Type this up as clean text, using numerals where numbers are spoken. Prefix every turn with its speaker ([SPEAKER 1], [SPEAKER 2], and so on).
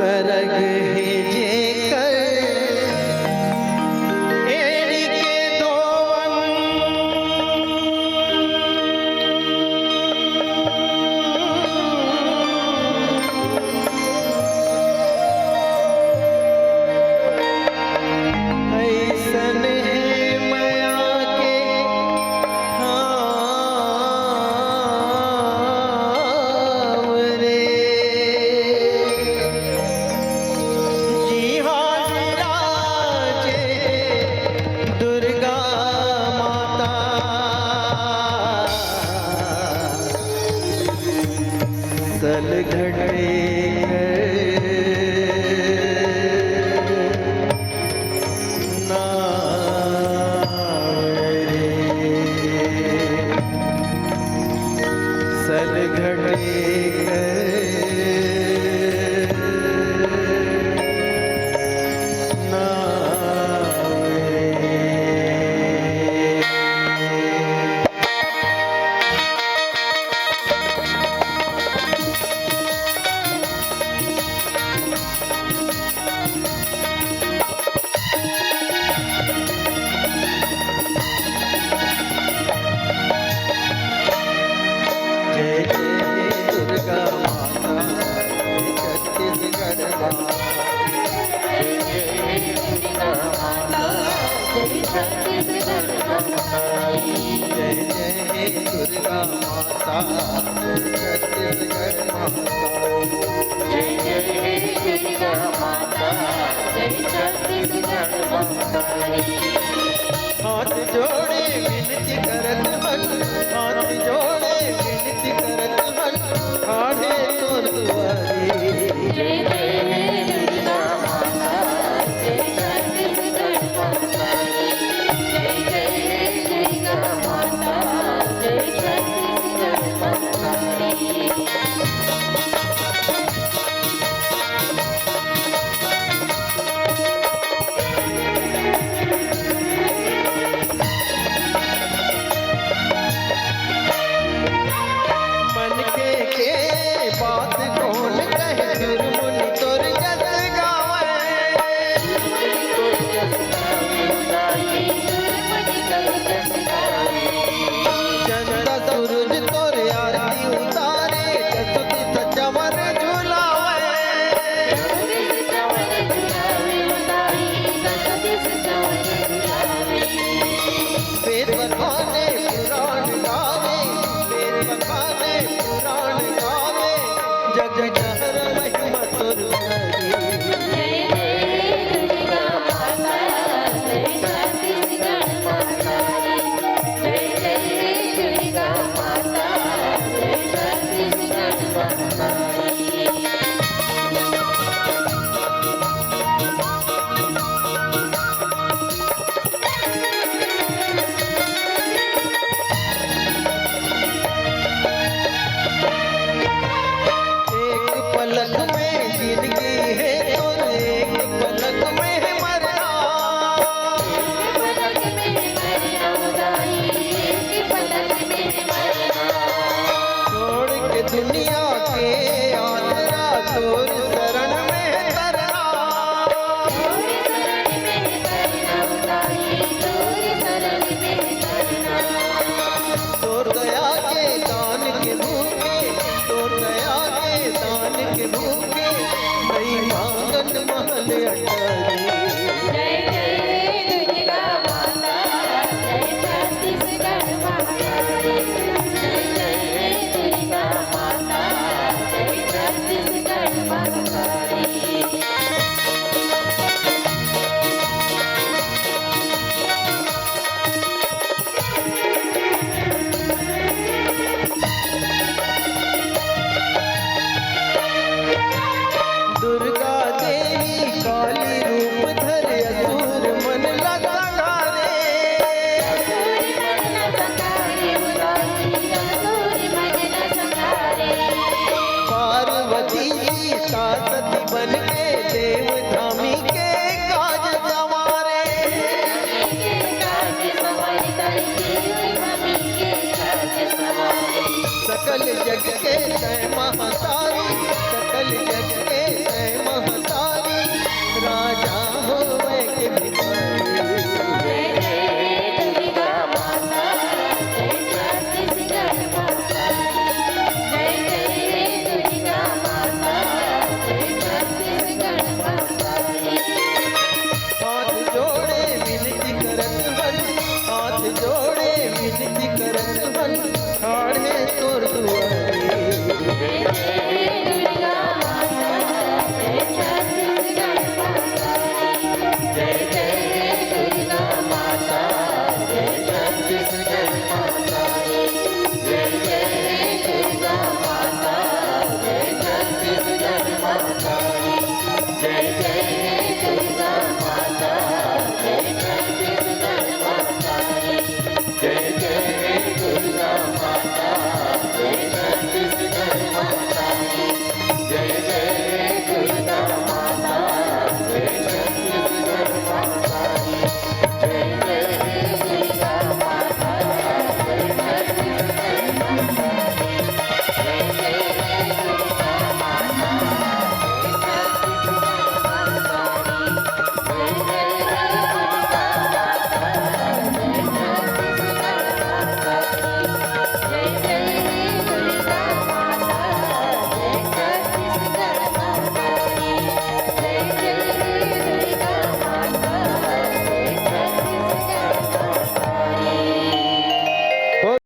[SPEAKER 1] करग हेजे कर एड़ी के दोवन ऐसन है माया के रे जी हाँ विराजे दुर्गा माता सलघटे जय जय दुर्गा माता छत्तीसगढ़ माता
[SPEAKER 2] जय जय दुर्गा माता जय छत्तीसगढ़ माता।
[SPEAKER 1] हाथ जोड़े विनती करत हन हाथ जोड़े विनती करत हन खाड़े तोर दुआरे
[SPEAKER 2] जय जय दुर्गा माता जय छत्तीसगढ़ माता जय जय दुर्गा माता जय छत्तीसगढ़ माता।
[SPEAKER 1] मन के बात कौन कहे गुरमुनि तोर जस चंदा सूरज तोर आरती उतारे जसुति सचवर झुलावे वेद बखाने पुराण गावे वेद बखाने पुराण गावे जग जहर महिमा तुर हरी
[SPEAKER 2] जय जय दुर्गा माता जय छत्तीसगढ़ माता जय जय दुर्गा माता जय छत्तीसगढ़ माता।
[SPEAKER 1] एक पलक में जिंदगी है और एक पलक में है मरना
[SPEAKER 2] पलक में मरना उदाई एक पलक में मरना
[SPEAKER 1] छोड़ के दुनिया के आसरा तोर शरण में करना
[SPEAKER 2] तोरे शरण में करना उदाई तोरे शरण में करना
[SPEAKER 1] तोर दया के दान के भूखे तोर दया के दान के भूखे नहीं मांगन महल अटा